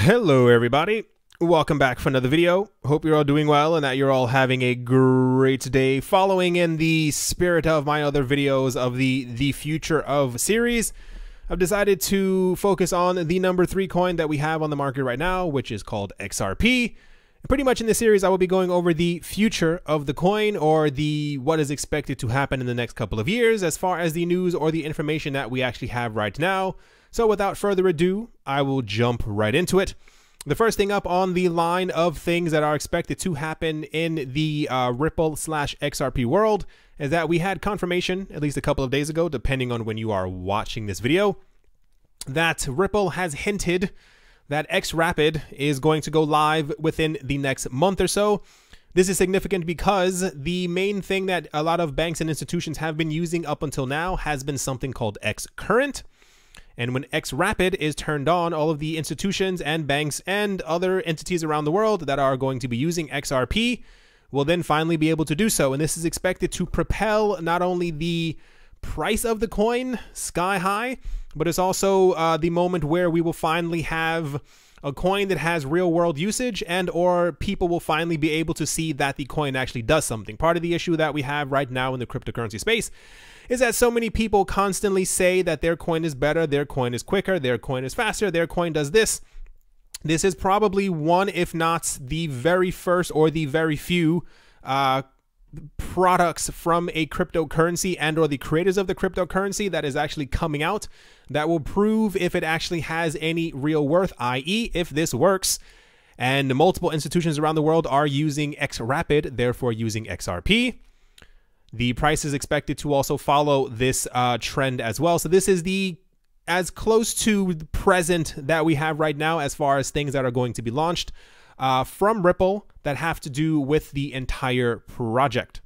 Hello everybody, welcome back for another video. Hope you're all doing well and that you're all having a great day. Following in the spirit of my other videos of the Future Of series, I've decided to focus on the number 3 coin that we have on the market right now, which is called XRP. Pretty much in this series I will be going over the future of the coin, or what is expected to happen in the next couple of years as far as the news or the information that we actually have right now. So without further ado, I will jump right into it. The first thing up on the line of things that are expected to happen in the Ripple/XRP world is that we had confirmation at least a couple of days ago, depending on when you are watching this video, that Ripple has hinted that XRapid is going to go live within the next month or so. This is significant because the main thing that a lot of banks and institutions have been using up until now has been something called XCurrent. And when XRapid is turned on, all of the institutions and banks and other entities around the world that are going to be using XRP will then finally be able to do so. And this is expected to propel not only the price of the coin sky high, but it's also the moment where we will finally have a coin that has real world usage, and or people will finally be able to see that the coin actually does something. Part of the issue that we have right now in the cryptocurrency space is that so many people constantly say that their coin is better, their coin is quicker, their coin is faster, their coin does this. This is probably one, if not the very first or the very few products from a cryptocurrency and or the creators of the cryptocurrency that is actually coming out that will prove if it actually has any real worth, i.e. if this works. And multiple institutions around the world are using XRapid, therefore using XRP. The price is expected to also follow this trend as well. So this is as close to the present that we have right now as far as things that are going to be launched from Ripple that have to do with the entire project.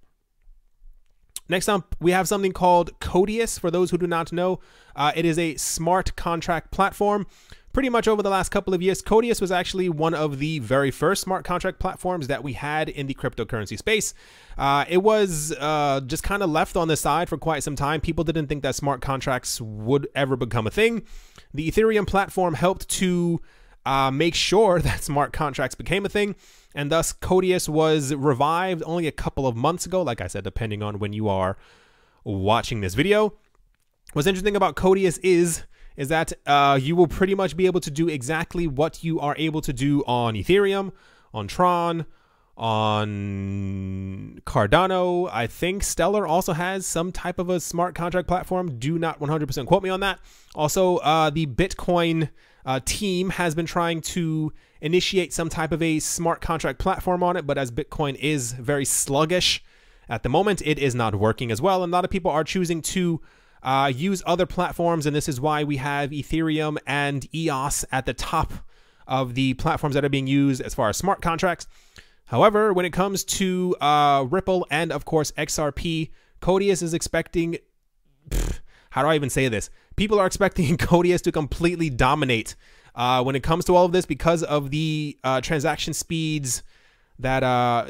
Next up, we have something called Codius. For those who do not know, it is a smart contract platform. Pretty much over the last couple of years, Codius was actually one of the very first smart contract platforms that we had in the cryptocurrency space. It was just kind of left on the side for quite some time. People didn't think that smart contracts would ever become a thing. The Ethereum platform helped to make sure that smart contracts became a thing, and thus Codius was revived only a couple of months ago, like I said, depending on when you are watching this video. What's interesting about Codius is that you will pretty much be able to do exactly what you are able to do on Ethereum, on Tron, on Cardano. I think Stellar also has some type of a smart contract platform. Do not 100% quote me on that. Also, the Bitcoin team has been trying to initiate some type of a smart contract platform on it, but as Bitcoin is very sluggish at the moment, it is not working as well. And a lot of people are choosing to use other platforms, and this is why we have Ethereum and EOS at the top of the platforms that are being used as far as smart contracts. However, when it comes to Ripple and of course XRP, Codius is expecting, how do I even say this? People are expecting Codius to completely dominate when it comes to all of this because of the transaction speeds that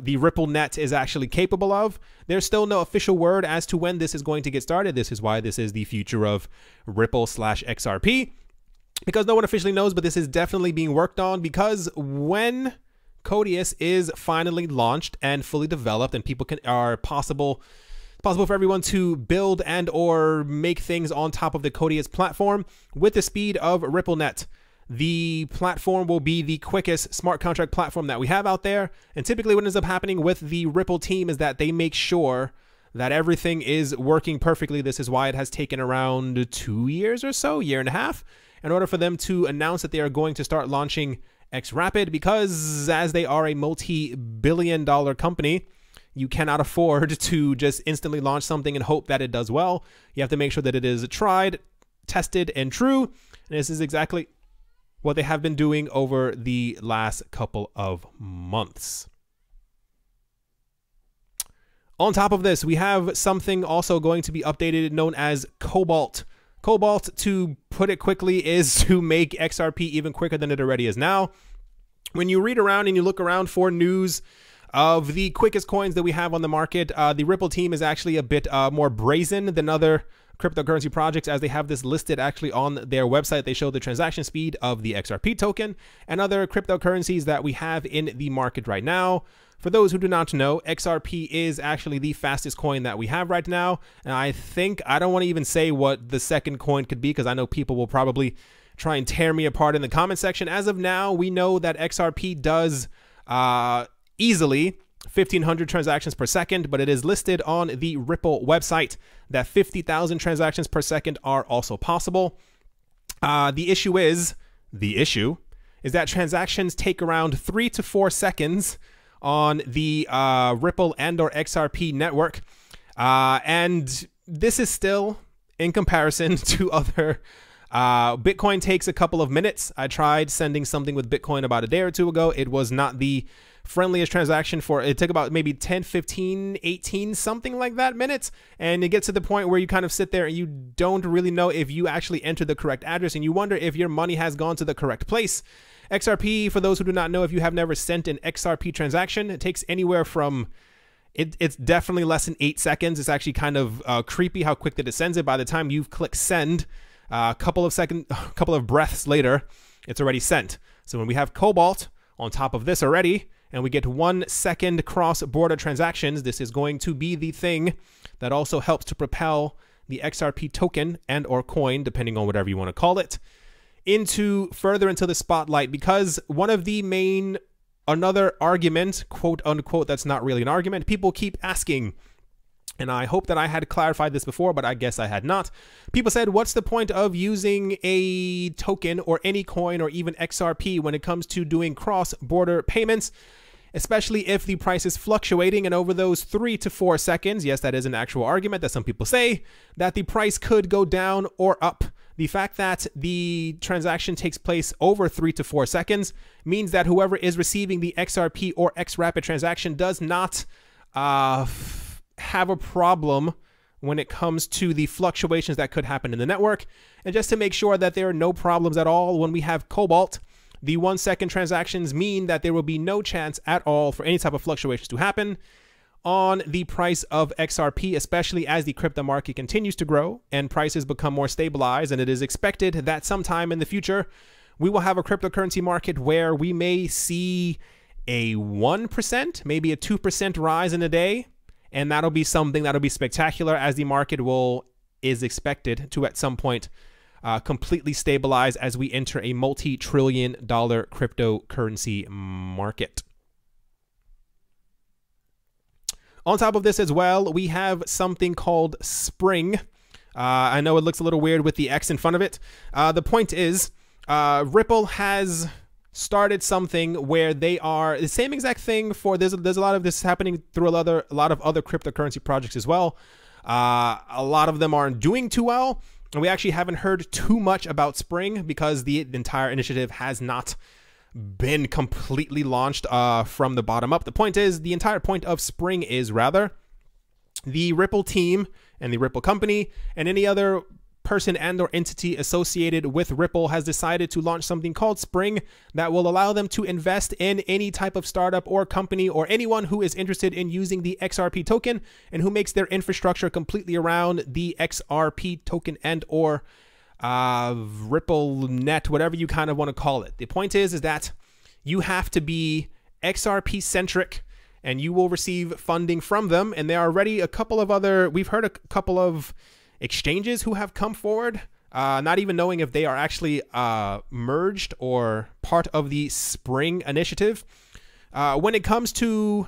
the Ripple net is actually capable of. There's still no official word as to when this is going to get started. This is why this is the future of Ripple/XRP, because no one officially knows, but this is definitely being worked on, because when Codius is finally launched and fully developed and people are possible for everyone to build and or make things on top of the Codius platform with the speed of RippleNet. The platform will be the quickest smart contract platform that we have out there. And typically what ends up happening with the Ripple team is that they make sure that everything is working perfectly. This is why it has taken around 2 years or so, year and a half, in order for them to announce that they are going to start launching XRapid, because as they are a multi-billion-dollar company, you cannot afford to just instantly launch something and hope that it does well. You have to make sure that it is tried, tested, and true. And this is exactly what they have been doing over the last couple of months. On top of this, we have something also going to be updated known as Cobalt. Cobalt, to put it quickly, is to make XRP even quicker than it already is now. When you read around and you look around for news of the quickest coins that we have on the market, the Ripple team is actually a bit more brazen than other cryptocurrency projects, as they have this listed actually on their website. They show the transaction speed of the XRP token and other cryptocurrencies that we have in the market right now. For those who do not know, XRP is actually the fastest coin that we have right now. And I don't want to even say what the second coin could be, because I know people will probably try and tear me apart in the comment section. As of now, we know that XRP does easily 1,500 transactions per second, but it is listed on the Ripple website that 50,000 transactions per second are also possible. The issue is that transactions take around 3 to 4 seconds on the Ripple and or XRP network. And this is still, in comparison to other, Bitcoin takes a couple of minutes. I tried sending something with Bitcoin about a day or two ago. It was not the friendliest transaction it took about maybe 10, 15, 18, something like that minutes. And it gets to the point where you kind of sit there and you don't really know if you actually enter the correct address, and you wonder if your money has gone to the correct place. XRP, for those who do not know, if you have never sent an XRP transaction, it takes anywhere from, it's definitely less than 8 seconds. It's actually kind of creepy how quick that it sends it. By the time you've clicked send, a couple of breaths later, it's already sent. So when we have Cobalt on top of this already, and we get 1 second cross-border transactions, this is going to be the thing that also helps to propel the XRP token and or coin, depending on whatever you want to call it, further into the spotlight. Because one of the another argument, quote unquote, that's not really an argument, people keep asking, and I hope that I had clarified this before, but I guess I had not. People said, what's the point of using a token or any coin or even XRP when it comes to doing cross-border payments, especially if the price is fluctuating, and over those 3 to 4 seconds, yes, that is an actual argument that some people say, that the price could go down or up. The fact that the transaction takes place over 3 to 4 seconds means that whoever is receiving the XRP or XRapid transaction does not have a problem when it comes to the fluctuations that could happen in the network. And just to make sure that there are no problems at all when we have Cobalt, the 1 second transactions mean that there will be no chance at all for any type of fluctuations to happen on the price of XRP, especially as the crypto market continues to grow and prices become more stabilized. And it is expected that sometime in the future, we will have a cryptocurrency market where we may see a 1%, maybe a 2% rise in a day. And that'll be something that'll be spectacular, as the market is expected to at some point completely stabilize as we enter a multi-trillion-dollar cryptocurrency market. On top of this as well, we have something called Xpring. I know it looks a little weird with the X in front of it. The point is, Ripple has started something where they are the same exact thing for, there's a lot of this happening through a lot of other cryptocurrency projects as well. A lot of them aren't doing too well, and we actually haven't heard too much about Xpring because the entire initiative has not been completely launched from the bottom up. The point is, the entire point of Xpring is rather the Ripple team and the Ripple company and any other person and or entity associated with Ripple has decided to launch something called Xpring that will allow them to invest in any type of startup or company or anyone who is interested in using the XRP token and who makes their infrastructure completely around the XRP token and or Ripple net, whatever you kind of want to call it. The point is that you have to be XRP centric and you will receive funding from them. And there are already a couple of other, we've heard a couple of exchanges who have come forward, not even knowing if they are actually merged or part of the Xpring initiative. When it comes to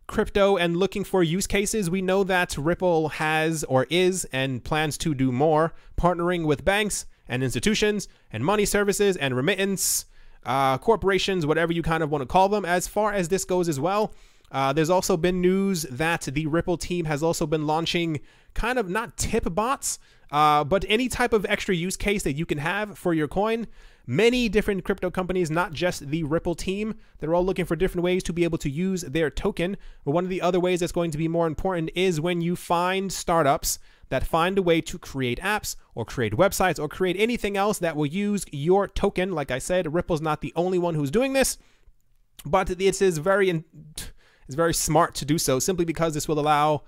crypto and looking for use cases, we know that Ripple has or is and plans to do more, partnering with banks and institutions and money services and remittance corporations, whatever you kind of want to call them. As far as this goes as well, there's also been news that the Ripple team has also been launching kind of not tip bots, but any type of extra use case that you can have for your coin. Many different crypto companies, not just the Ripple team, they're all looking for different ways to be able to use their token. But one of the other ways that's going to be more important is when you find startups that find a way to create apps or create websites or create anything else that will use your token. Like I said, Ripple's not the only one who's doing this, but it is very, is very smart to do so, simply because this will allow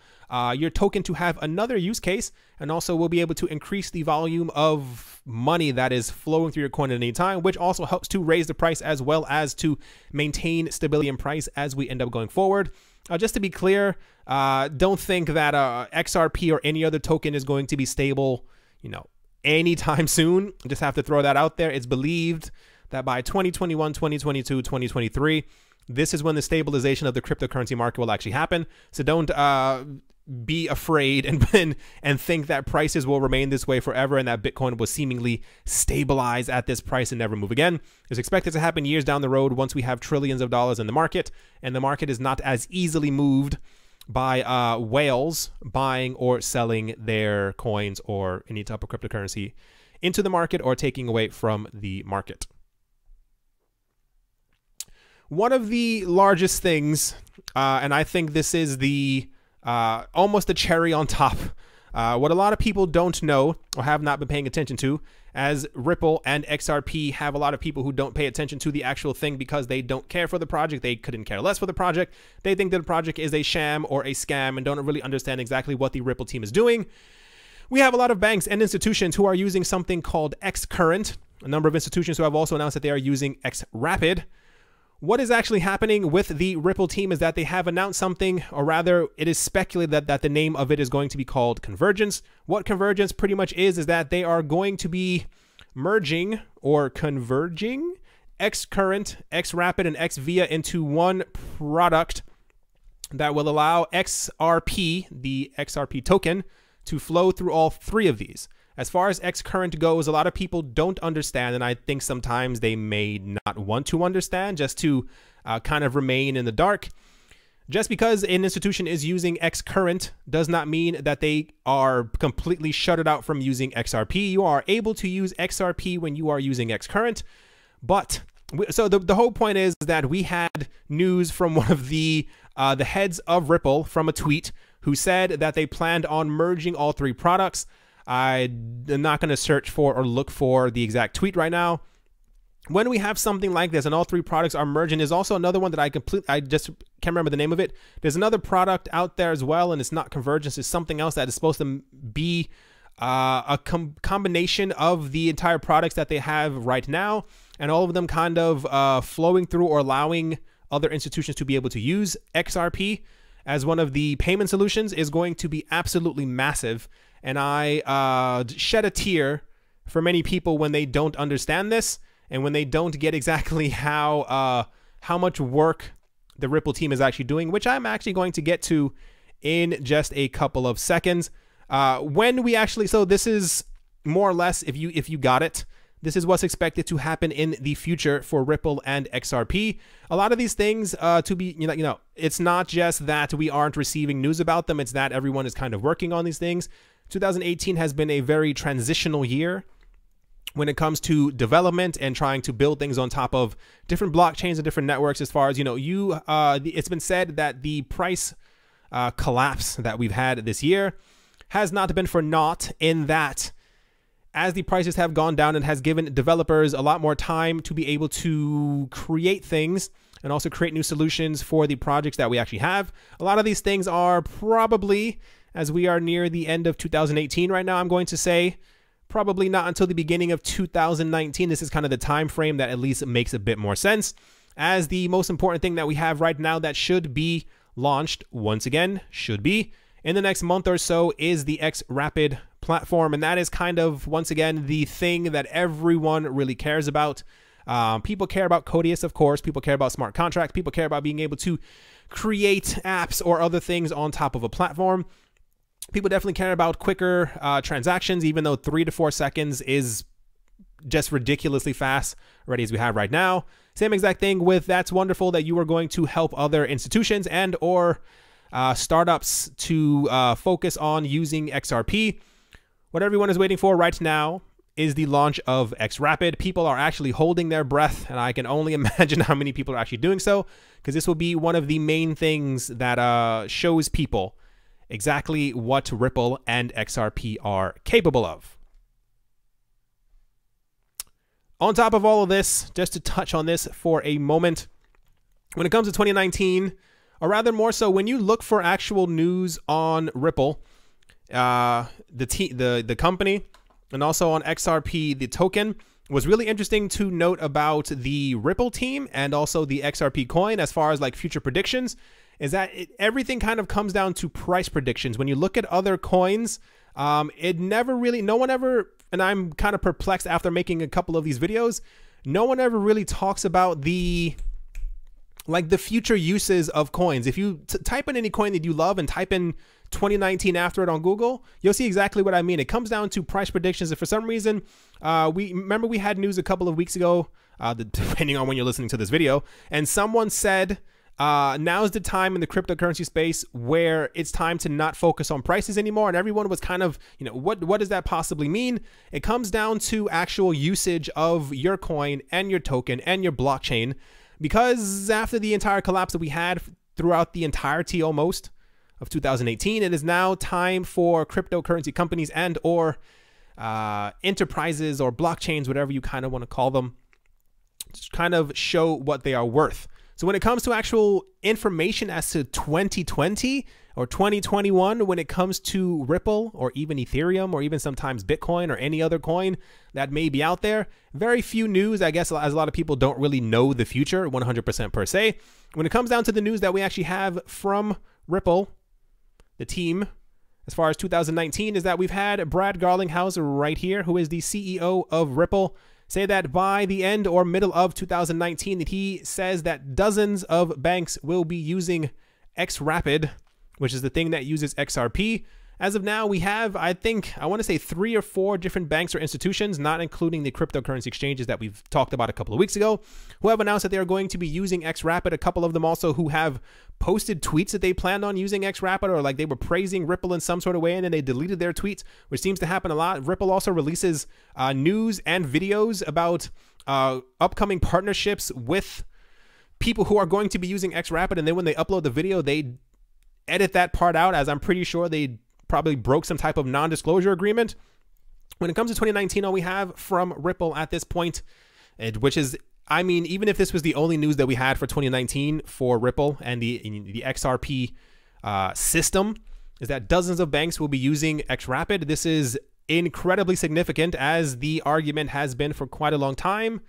your token to have another use case, and also will be able to increase the volume of money that is flowing through your coin at any time, which also helps to raise the price as well as to maintain stability in price as we end up going forward. Just to be clear, don't think that XRP or any other token is going to be stable, anytime soon. Just have to throw that out there. It's believed that by 2021, 2022, 2023, this is when the stabilization of the cryptocurrency market will actually happen. So don't be afraid and think that prices will remain this way forever and that Bitcoin will seemingly stabilize at this price and never move again. It's expected to happen years down the road once we have trillions of dollars in the market, and the market is not as easily moved by whales buying or selling their coins or any type of cryptocurrency into the market or taking away from the market. One of the largest things, and I think this is the almost the cherry on top, what a lot of people don't know or have not been paying attention to, as Ripple and XRP have a lot of people who don't pay attention to the actual thing because they don't care for the project. They couldn't care less for the project. They think that the project is a sham or a scam and don't really understand exactly what the Ripple team is doing. We have a lot of banks and institutions who are using something called Xcurrent. A number of institutions who have also announced that they are using XRapid. What is actually happening with the Ripple team is that they have announced something, or rather it is speculated that the name of it is going to be called Convergence. What Convergence pretty much is that they are going to be merging or converging Xcurrent, XRapid, and XVIA into one product that will allow XRP, the XRP token, to flow through all three of these. As far as Xcurrent goes, a lot of people don't understand, and I think sometimes they may not want to understand, just to kind of remain in the dark. Just because an institution is using Xcurrent does not mean that they are completely shut out from using XRP. You are able to use XRP when you are using Xcurrent, but so the whole point is that we had news from one of the heads of Ripple from a tweet who said that they planned on merging all three products. I'm not going to search for or look for the exact tweet right now. When we have something like this and all three products are merging, there's also another one that I just can't remember the name of it. There's another product out there as well, and it's not Convergence. It's something else that is supposed to be a combination of the entire products that they have right now, and all of them kind of flowing through or allowing other institutions to be able to use XRP as one of the payment solutions is going to be absolutely massive. And I shed a tear for many people when they don't understand this and when they don't get exactly how much work the Ripple team is actually doing, which I'm actually going to get to in just a couple of seconds. When we actually, so this is more or less, if you got it, this is what's expected to happen in the future for Ripple and XRP. A lot of these things to be, it's not just that we aren't receiving news about them. It's that everyone is kind of working on these things. 2018 has been a very transitional year when it comes to development and trying to build things on top of different blockchains and different networks. As far as, it's been said that the price collapse that we've had this year has not been for naught, in that as the prices have gone down, it has given developers a lot more time to be able to create things and also create new solutions for the projects that we actually have. A lot of these things are probably, as we are near the end of 2018 right now, I'm going to say probably not until the beginning of 2019. This is kind of the time frame that at least makes a bit more sense, as the most important thing that we have right now that should be launched, once again, should be in the next month or so, is the XRapid platform. And that is kind of, once again, the thing that everyone really cares about. People care about Codius, of course. People care about smart contracts. People care about being able to create apps or other things on top of a platform. People definitely care about quicker transactions, even though 3 to 4 seconds is just ridiculously fast already as we have right now. Same exact thing with, that's wonderful that you are going to help other institutions and or startups to focus on using XRP. What everyone is waiting for right now is the launch of XRapid. People are actually holding their breath, and I can only imagine how many people are actually doing so, because this will be one of the main things that shows people exactly what Ripple and XRP are capable of. On top of all of this, just to touch on this for a moment, when it comes to 2019, or rather more so when you look for actual news on Ripple, the company, and also on XRP, the token, was really interesting to note about the Ripple team and also the XRP coin as far as like future predictions, is that everything kind of comes down to price predictions. When you look at other coins, it never really, no one ever, and I'm kind of perplexed after making a couple of these videos, no one ever really talks about the future uses of coins. If you type in any coin that you love and type in 2019 after it on Google, you'll see exactly what I mean. It comes down to price predictions. If for some reason, we had news a couple of weeks ago, depending on when you're listening to this video, and someone said, now's the time in the cryptocurrency space where it's time to not focus on prices anymore. And everyone was kind of, what does that possibly mean? It comes down to actual usage of your coin and your token and your blockchain, because after the entire collapse that we had throughout the entirety almost of 2018, it is now time for cryptocurrency companies and or enterprises or blockchains, whatever you kind of want to call them, to kind of show what they are worth. So when it comes to actual information as to 2020 or 2021, when it comes to Ripple or even Ethereum or even sometimes Bitcoin or any other coin that may be out there, very few news. I guess as a lot of people don't really know the future 100% per se. When it comes down to the news that we actually have from Ripple, the team, as far as 2019, is that we've had Brad Garlinghouse right here, who is the CEO of Ripple, say that by the end or middle of 2019, that he says that dozens of banks will be using XRapid, which is the thing that uses XRP. As of now, we have, I want to say 3 or 4 different banks or institutions, not including the cryptocurrency exchanges that we've talked about a couple of weeks ago, who have announced that they are going to be using XRapid. A couple of them also who have posted tweets that they planned on using XRapid, or like they were praising Ripple in some sort of way and then they deleted their tweets, which seems to happen a lot. Ripple also releases news and videos about upcoming partnerships with people who are going to be using XRapid, and then when they upload the video, they edit that part out, as I'm pretty sure they probably broke some type of non-disclosure agreement. When it comes to 2019, all we have from Ripple at this point, which is, I mean, even if this was the only news that we had for 2019 for Ripple and the XRP system, is that dozens of banks will be using XRapid. This is incredibly significant, as the argument has been for quite a long time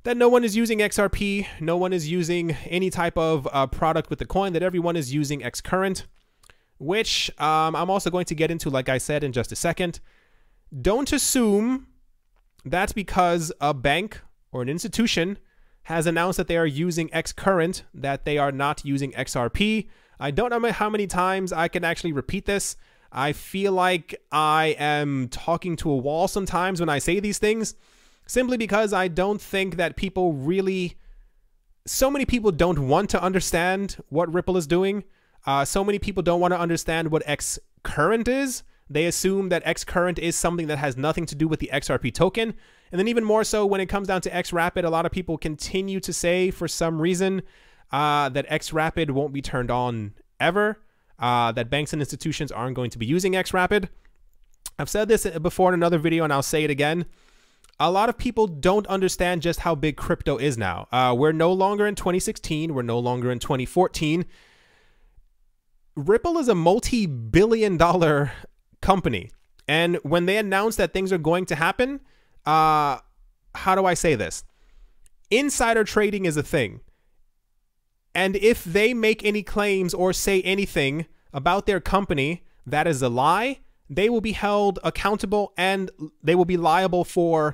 that no one is using XRP, no one is using any type of product with the coin, that everyone is using XCurrent, which I'm also going to get into, like I said, in just a second. Don't assume that's because a bank or an institution has announced that they are using XCurrent, that they are not using XRP. I don't know how many times I can actually repeat this. I feel like I am talking to a wall sometimes when I say these things, simply because I don't think that people really, so many people don't want to understand what Ripple is doing. So many people don't want to understand what XCurrent is. They assume that XCurrent is something that has nothing to do with the XRP token. And then even more so when it comes down to XRapid, a lot of people continue to say for some reason that XRapid won't be turned on ever, that banks and institutions aren't going to be using XRapid. I've said this before in another video and I'll say it again. A lot of people don't understand just how big crypto is now. We're no longer in 2016. We're no longer in 2014. Ripple is a multi-billion-dollar company. And when they announce that things are going to happen, how do I say this? Insider trading is a thing. And if they make any claims or say anything about their company that is a lie, they will be held accountable and they will be liable for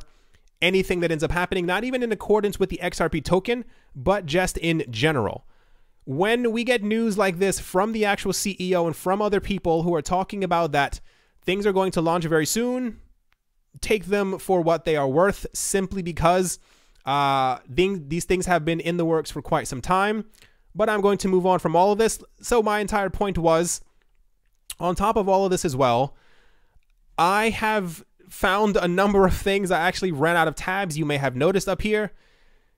anything that ends up happening, not even in accordance with the XRP token, but just in general. When we get news like this from the actual CEO and from other people who are talking about that things are going to launch very soon, take them for what they are worth, simply because these things have been in the works for quite some time. But I'm going to move on from all of this. So my entire point was, on top of all of this as well, I have found a number of things. I actually ran out of tabs, you may have noticed up here,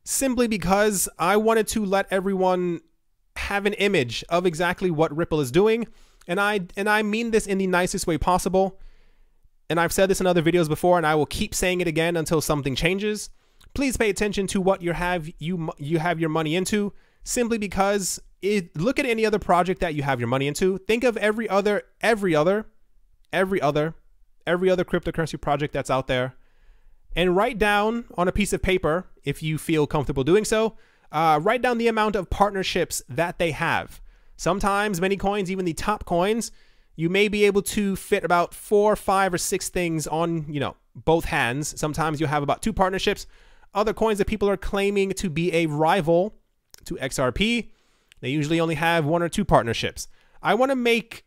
simply because I wanted to let everyone have an image of exactly what Ripple is doing. And I mean this in the nicest way possible. And I've said this in other videos before, and I will keep saying it again until something changes. Please pay attention to what you have your money into, simply because look at any other project that you have your money into. Think of every other cryptocurrency project that's out there, and write down on a piece of paper, if you feel comfortable doing so, write down the amount of partnerships that they have. Sometimes many coins, even the top coins, you may be able to fit about 4, 5, or 6 things on, both hands. Sometimes you have about 2 partnerships. Other coins that people are claiming to be a rival to XRP, they usually only have 1 or 2 partnerships. I want to make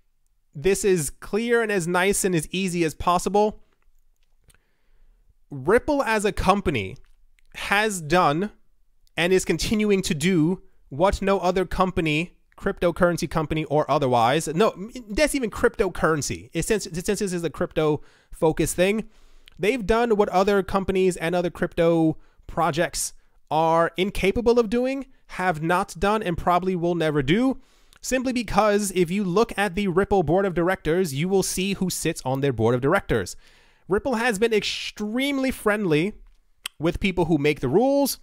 this as clear and as nice and as easy as possible. Ripple as a company has done and is continuing to do what no other company, cryptocurrency company or otherwise, no, that's even cryptocurrency. Since this is a crypto-focused thing, they've done what other companies and other crypto projects are incapable of doing, have not done, and probably will never do. Simply because if you look at the Ripple board of directors, you will see who sits on their board of directors. Ripple has been extremely friendly with people who make the rules,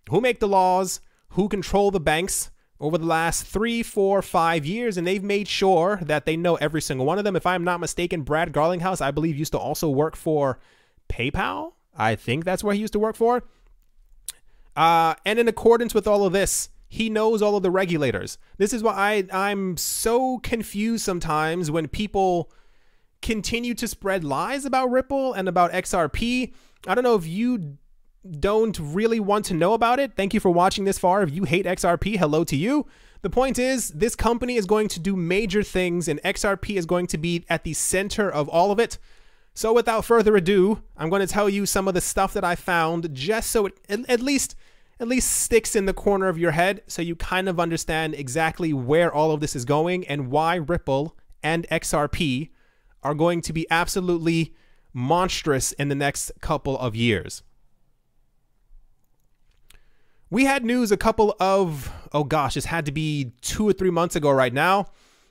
who make the laws, who control the banks over the last 3, 4, 5 years, and they've made sure that they know every single one of them. If I'm not mistaken, Brad Garlinghouse, I believe, used to also work for PayPal. I think that's where he used to work for. And in accordance with all of this, he knows all of the regulators. This is why I'm so confused sometimes when people continue to spread lies about Ripple and about XRP. I don't know if you don't really want to know about it. Thank you for watching this far. If you hate XRP, hello to you. The point is, this company is going to do major things, and XRP is going to be at the center of all of it. So without further ado, I'm going to tell you some of the stuff that I found, just so it at least sticks in the corner of your head, so you kind of understand exactly where all of this is going and why Ripple and XRP are going to be absolutely monstrous in the next couple of years. We had news a couple of, oh gosh, this had to be 2 or 3 months ago right now.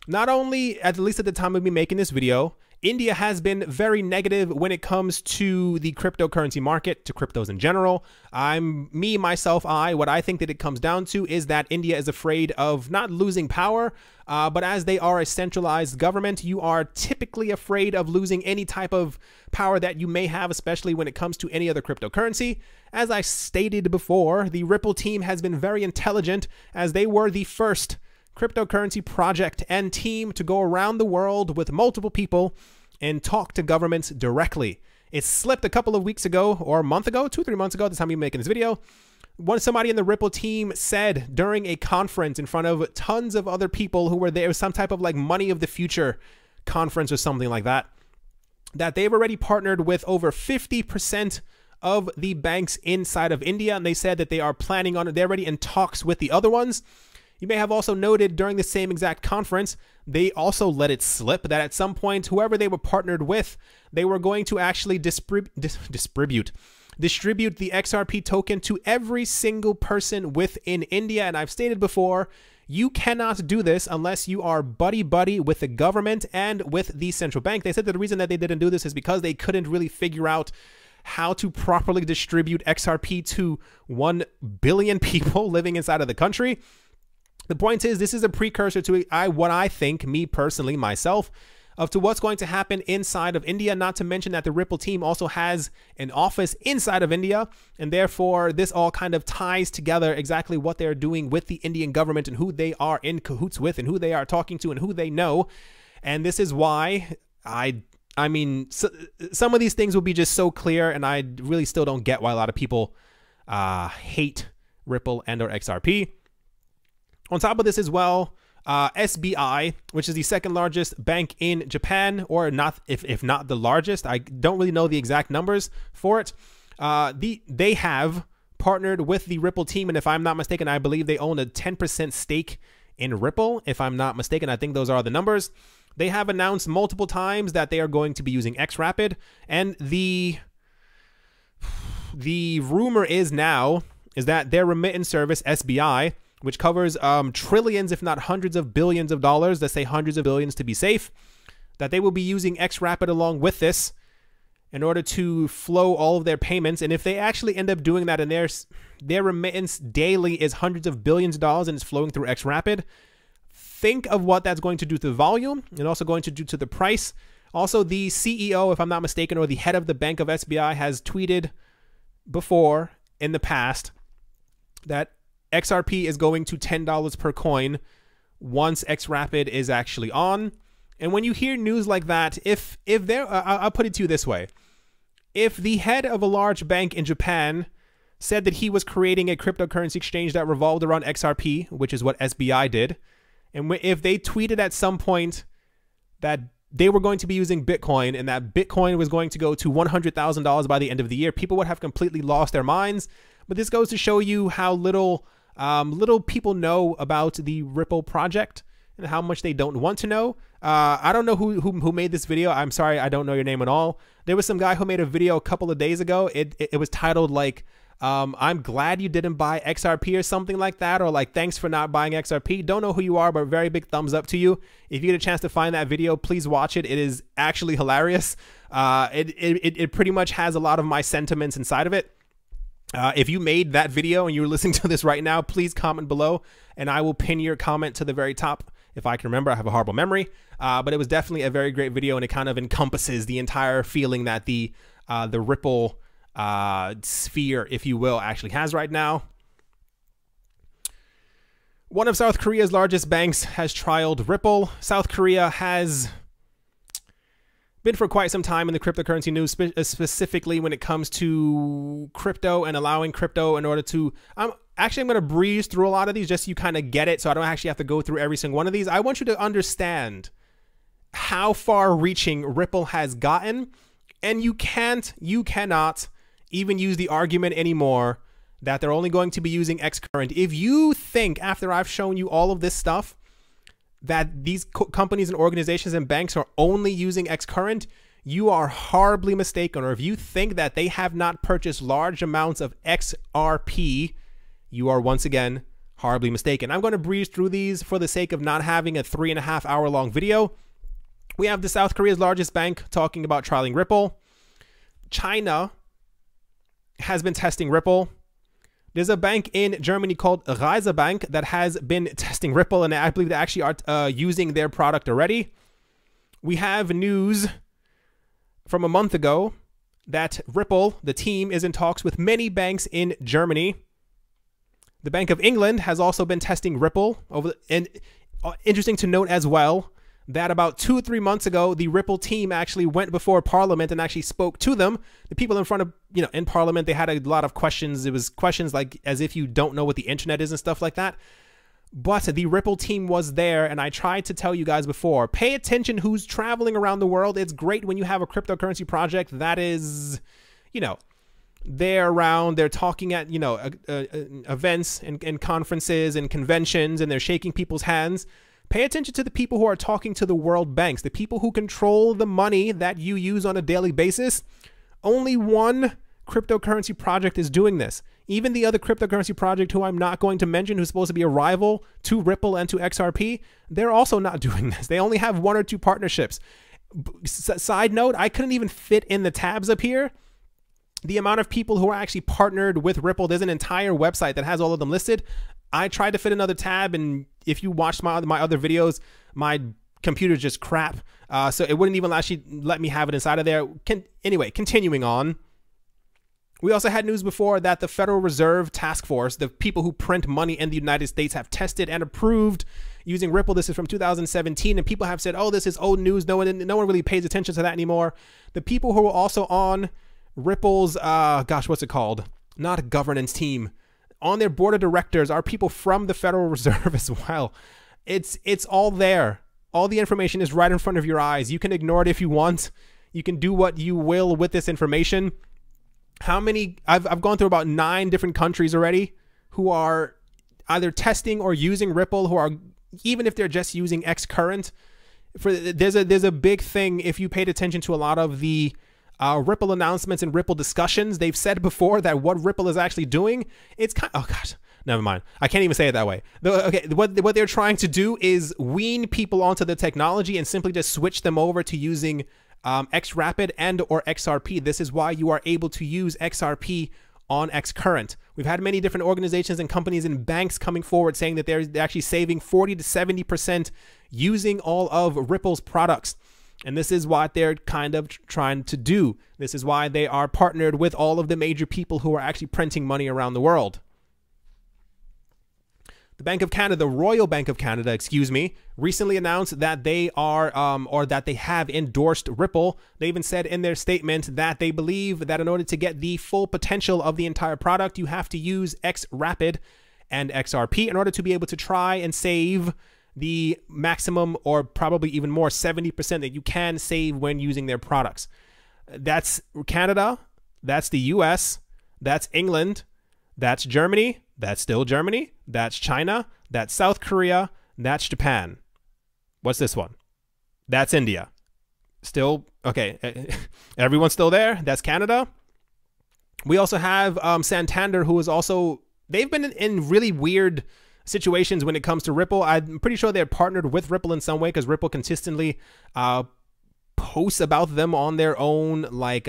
Not only, at least at the time of me making this video, India has been very negative when it comes to the cryptocurrency market, to cryptos in general. What I think that it comes down to is that India is afraid of not losing power, but as they are a centralized government, you are typically afraid of losing any type of power that you may have, especially when it comes to any other cryptocurrency. As I stated before, the Ripple team has been very intelligent, as they were the first cryptocurrency project and team to go around the world with multiple people and talk to governments directly. It slipped a couple of weeks ago, or a month ago, 2 or 3 months ago, at the time of making this video. Somebody in the Ripple team said during a conference in front of tons of other people who were there, it was some type of like Money of the Future conference or something like that, that they've already partnered with over 50% of the banks inside of India, and they said that they are planning on it. They're already in talks with the other ones. You may have also noted during the same exact conference, they also let it slip that at some point, whoever they were partnered with, they were going to actually distribute the XRP token to every single person within India. And I've stated before, you cannot do this unless you are buddy-buddy with the government and with the central bank. They said that the reason that they didn't do this is because they couldn't really figure out how to properly distribute XRP to 1 billion people living inside of the country. The point is, this is a precursor to what I think, me personally, myself, to what's going to happen inside of India, not to mention that the Ripple team also has an office inside of India, and therefore this all kind of ties together exactly what they're doing with the Indian government and who they are in cahoots with and who they are talking to and who they know. And this is why I mean, some of these things will be just so clear, and I really still don't get why a lot of people hate Ripple and or XRP. On top of this as well, SBI, which is the second largest bank in Japan, or not, if not the largest, I don't really know the exact numbers for it. They have partnered with the Ripple team, and if I'm not mistaken, I believe they own a 10% stake in Ripple. If I'm not mistaken, I think those are the numbers. They have announced multiple times that they are going to be using XRapid, and the rumor is that their remittance service, SBI, which covers trillions, if not hundreds of billions of dollars, let's say hundreds of billions to be safe, that they will be using XRapid along with this in order to flow all of their payments. And if they actually end up doing that and their remittance daily is hundreds of billions of dollars and it's flowing through XRapid, think of what that's going to do to the volume and also going to do to the price. Also, the CEO, if I'm not mistaken, or the head of the Bank of SBI has tweeted before in the past that XRP is going to $10 per coin once XRapid is actually on. And when you hear news like that, if there, I'll put it to you this way. If the head of a large bank in Japan said that he was creating a cryptocurrency exchange that revolved around XRP, which is what SBI did, and if they tweeted at some point that they were going to be using Bitcoin and that Bitcoin was going to go to $100,000 by the end of the year, people would have completely lost their minds. But this goes to show you how little people know about the Ripple project and how much they don't want to know. I don't know who made this video. I'm sorry, I don't know your name at all. There was some guy who made a video a couple of days ago. It was titled like, I'm glad you didn't buy XRP or something like that, or like, thanks for not buying XRP. Don't know who you are, but very big thumbs up to you. If you get a chance to find that video, please watch it. It is actually hilarious. It pretty much has a lot of my sentiments inside of it. If you made that video and you're listening to this right now, please comment below and I will pin your comment to the very top. If I can remember, I have a horrible memory, but it was definitely a very great video and it kind of encompasses the entire feeling that the Ripple sphere, if you will, actually has right now. One of South Korea's largest banks has trialed Ripple. South Korea has been for quite some time in the cryptocurrency news, specifically when it comes to crypto and allowing crypto in order to... I'm going to breeze through a lot of these just so you kind of get it, so I don't actually have to go through every single one of these. I want you to understand how far-reaching Ripple has gotten, and you cannot even use the argument anymore that they're only going to be using XCurrent. If you think, after I've shown you all of this stuff, that these companies and organizations and banks are only using XCurrent, you are horribly mistaken. Or if you think that they have not purchased large amounts of XRP, you are once again horribly mistaken. I'm going to breeze through these for the sake of not having a 3.5 hour long video. We have the South Korea's largest bank talking about trialing Ripple. China has been testing Ripple. There's a bank in Germany called Raiza Bank that has been testing Ripple, and I believe they actually are using their product already. We have news from a month ago that Ripple, the team, is in talks with many banks in Germany. The Bank of England has also been testing Ripple. And interesting to note as well that about 2 or 3 months ago, the Ripple team actually went before Parliament and actually spoke to them. The people in front of, in Parliament, they had a lot of questions. It was questions like as if you don't know what the internet is and stuff like that. But the Ripple team was there, and I tried to tell you guys before, pay attention who's traveling around the world. It's great when you have a cryptocurrency project that is, they're around, they're talking at, events and conferences and conventions, and they're shaking people's hands. Pay attention to the people who are talking to the world banks, the people who control the money that you use on a daily basis. Only one cryptocurrency project is doing this. Even the other cryptocurrency project, who I'm not going to mention, who's supposed to be a rival to Ripple and to XRP, they're also not doing this. They only have 1 or 2 partnerships. Side note, I couldn't even fit in the tabs up here the amount of people who are actually partnered with Ripple. There's an entire website that has all of them listed. I tried to fit another tab, and if you watched my other videos, my computer's just crap. So it wouldn't even actually let me have it inside of there. Anyway, continuing on. We also had news before that the Federal Reserve Task Force, the people who print money in the United States, have tested and approved using Ripple. This is from 2017, and people have said, oh, this is old news. No one really pays attention to that anymore. The people who are also on Ripple's, what's it called? Not a governance team. On their board of directors are people from the Federal Reserve as well. It's all there. All the information is right in front of your eyes. You can ignore it if you want. You can do what you will with this information. How many? I've gone through about 9 different countries already who are either testing or using Ripple, who are, even if they're just using XCurrent. There's a big thing, if you paid attention to a lot of the Ripple announcements and Ripple discussions, they've said before that what Ripple is actually doing, it's kind of, oh gosh, never mind. I can't even say it that way. Okay, what they're trying to do is wean people onto the technology and simply just switch them over to using XRapid and or XRP. This is why you are able to use XRP on Xcurrent. We've had many different organizations and companies and banks coming forward saying that they're actually saving 40 to 70% using all of Ripple's products. And this is what they're kind of trying to do. This is why they are partnered with all of the major people who are actually printing money around the world. The Bank of Canada, the Royal Bank of Canada, recently announced that they are, or that they have endorsed Ripple. They even said in their statement that they believe that in order to get the full potential of the entire product, you have to use XRapid and XRP in order to be able to try and save the maximum, or probably even more, 70% that you can save when using their products. That's Canada, that's the US, that's England, that's Germany, that's still Germany, that's China, that's South Korea, that's Japan. What's this one? That's India. Still, okay, everyone's still there. That's Canada. We also have Santander, who is also, they've been in really weird situations when it comes to Ripple. I'm pretty sure they're partnered with Ripple in some way, because Ripple consistently posts about them on their own, like,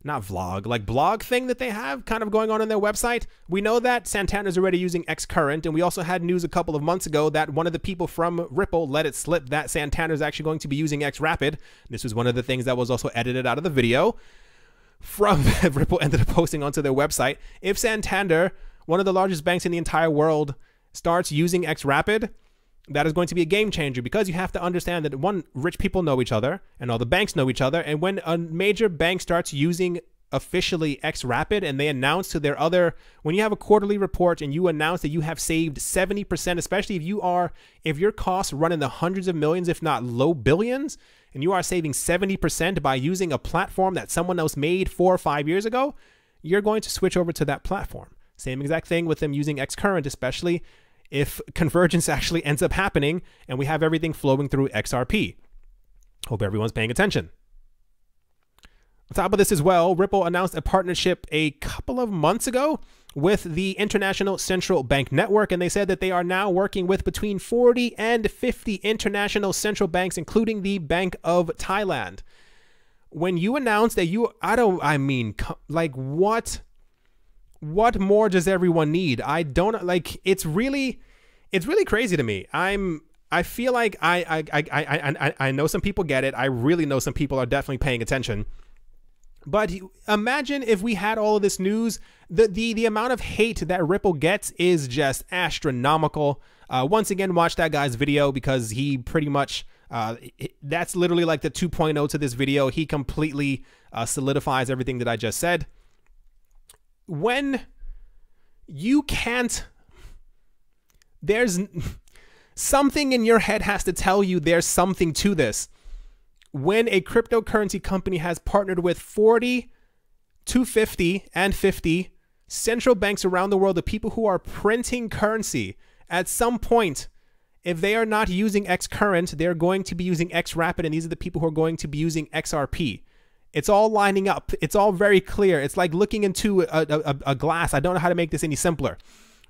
not vlog, like blog thing that they have kind of going on their website. We know that Santander's already using Xcurrent, and we also had news a couple of months ago that one of the people from Ripple let it slip that Santander's actually going to be using XRapid. This was one of the things that was also edited out of the video from Ripple ended up posting onto their website. If Santander, one of the largest banks in the entire world, starts using XRapid, that is going to be a game changer, because you have to understand that, one, rich people know each other and all the banks know each other. And when a major bank starts using officially XRapid and they announce to their other, when you have a quarterly report and you announce that you have saved 70%, especially if your costs run in the hundreds of millions, if not low billions, and you are saving 70% by using a platform that someone else made 4 or 5 years ago, you're going to switch over to that platform. Same exact thing with them using Xcurrent, especially if convergence actually ends up happening and we have everything flowing through XRP. Hope everyone's paying attention. On top of this as well, Ripple announced a partnership a couple of months ago with the International Central Bank Network, and they said that they are now working with between 40 and 50 international central banks, including the Bank of Thailand. When you announce that what more does everyone need? I don't, like, it's really crazy to me. I feel like I know some people get it. I really know some people are definitely paying attention. But imagine if we had all of this news, the amount of hate that Ripple gets is just astronomical. Once again, watch that guy's video, because he pretty much, that's literally like the 2.0 to this video. He completely solidifies everything that I just said. When you can't, there's something in your head has to tell you there's something to this. When a cryptocurrency company has partnered with 40 to 50 and 50 central banks around the world, the people who are printing currency, at some point, if they are not using Xcurrent, they're going to be using XRapid, and these are the people who are going to be using XRP. It's all lining up. It's all very clear. It's like looking into a glass. I don't know how to make this any simpler.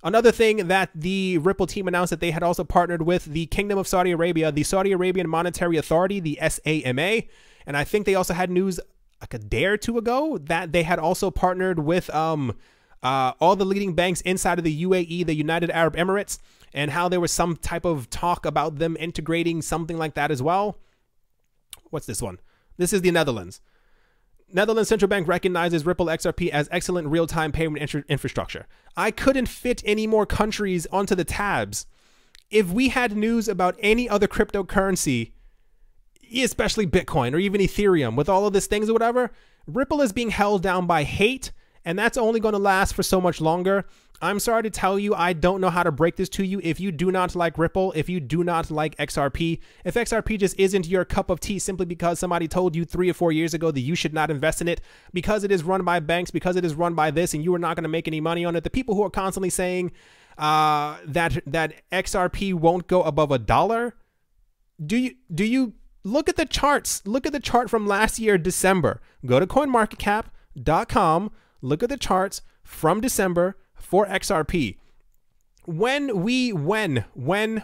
Another thing that the Ripple team announced, that they had also partnered with the Kingdom of Saudi Arabia, the Saudi Arabian Monetary Authority, the SAMA. And I think they also had news like a day or two ago that they had also partnered with all the leading banks inside of the UAE, the United Arab Emirates, and how there was some type of talk about them integrating something like that as well. What's this one? This is the Netherlands. Netherlands Central Bank recognizes Ripple XRP as excellent real-time payment infrastructure. I couldn't fit any more countries onto the tabs. If we had news about any other cryptocurrency, especially Bitcoin or even Ethereum, with all of these things or whatever, Ripple is being held down by hate, and that's only going to last for so much longer. I'm sorry to tell you, I don't know how to break this to you. If you do not like Ripple, if you do not like XRP, if XRP just isn't your cup of tea simply because somebody told you 3 or 4 years ago that you should not invest in it, because it is run by banks, because it is run by this, and you are not going to make any money on it, the people who are constantly saying that XRP won't go above $1, do you look at the charts? Look at the chart from last year, December. Go to coinmarketcap.com, look at the charts from December for XRP. When WHEN, when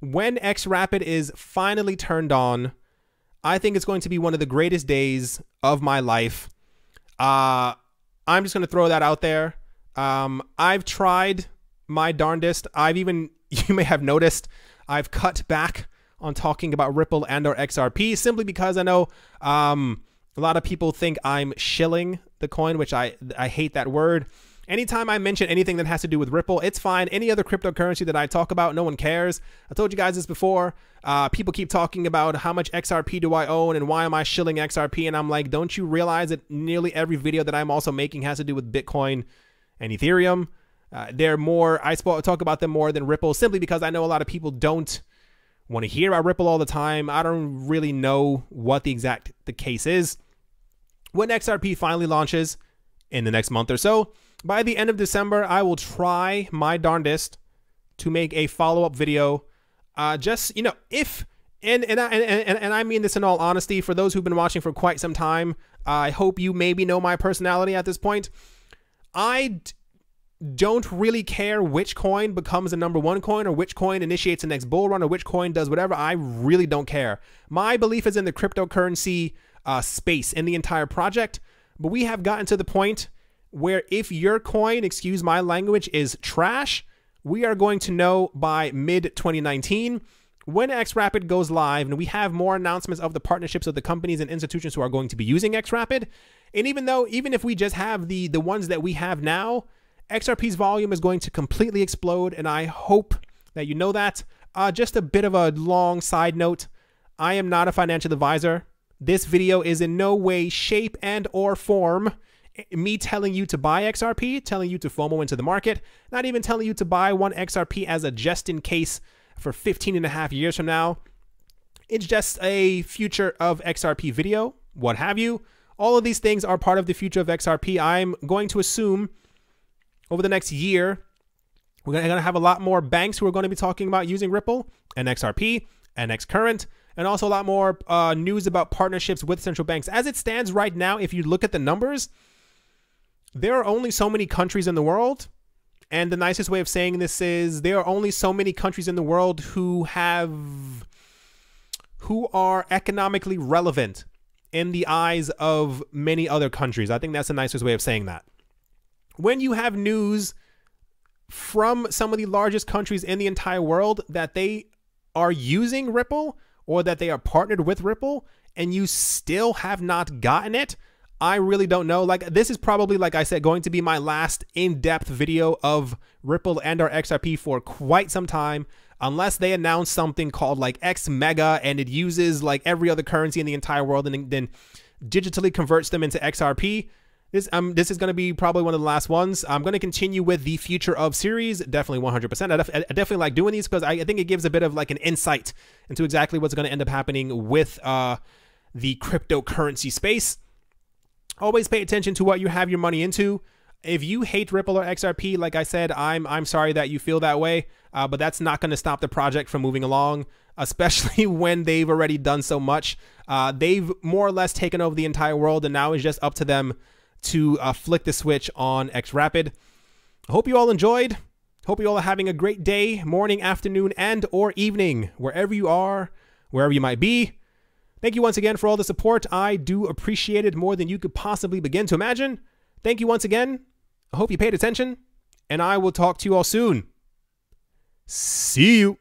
XRapid is finally turned on, I think it's going to be one of the greatest days of my life. I'm just going to throw that out there. I've tried my darndest. You may have noticed, I've cut back on talking about Ripple and or XRP simply because I know a lot of people think I'm shilling the coin, which I hate that word. Anytime I mention anything that has to do with Ripple, it's fine. Any other cryptocurrency that I talk about, no one cares. I told you guys this before. People keep talking about how much XRP do I own and why am I shilling XRP? And I'm like, don't you realize that nearly every video that I'm also making has to do with Bitcoin and Ethereum? I talk about them more than Ripple simply because I know a lot of people don't want to hear about Ripple all the time. I don't really know what the case is. When XRP finally launches in the next month or so, by the end of December, I will try my darndest to make a follow-up video. Just, you know, and I mean this in all honesty, for those who've been watching for quite some time, I hope you maybe know my personality at this point. I don't really care which coin becomes the #1 coin or which coin initiates the next bull run or which coin does whatever. I really don't care. My belief is in the cryptocurrency space, in the entire project. But we have gotten to the point where if your coin, excuse my language, is trash, we are going to know by mid-2019 when XRapid goes live, and we have more announcements of the partnerships of the companies and institutions who are going to be using XRapid. And even if we just have the ones that we have now, XRP's volume is going to completely explode, and I hope that you know that. Just a bit of a long side note. I am not a financial advisor. This video is in no way, shape, and or form me telling you to buy XRP, telling you to FOMO into the market, not even telling you to buy one XRP as a just in case for 15.5 years from now. It's just a future of XRP video, what have you. All of these things are part of the future of XRP. I'm going to assume over the next year, we're going to have a lot more banks who are going to be talking about using Ripple and XRP and XCurrent, and also a lot more news about partnerships with central banks. As it stands right now, if you look at the numbers, there are only so many countries in the world. And the nicest way of saying this is there are only so many countries in the world who are economically relevant in the eyes of many other countries. I think that's the nicest way of saying that. When you have news from some of the largest countries in the entire world that they are using Ripple or that they are partnered with Ripple and you still have not gotten it, I really don't know. Like, this is probably, like I said, going to be my last in-depth video of Ripple and or XRP for quite some time, unless they announce something called like X Mega and it uses like every other currency in the entire world and then digitally converts them into XRP. This is going to be probably one of the last ones. I'm going to continue with the Future Of series, definitely 100%. I definitely like doing these because I think it gives a bit of like an insight into exactly what's going to end up happening with the cryptocurrency space. Always pay attention to what you have your money into. If you hate Ripple or XRP, like I said, I'm sorry that you feel that way, but that's not going to stop the project from moving along, especially when they've already done so much. They've more or less taken over the entire world, and now it's just up to them to flick the switch on XRapid. I hope you all enjoyed. Hope you all are having a great day, morning, afternoon, and or evening, wherever you are, wherever you might be. Thank you once again for all the support. I do appreciate it more than you could possibly begin to imagine. Thank you once again. I hope you paid attention, and I will talk to you all soon. See you.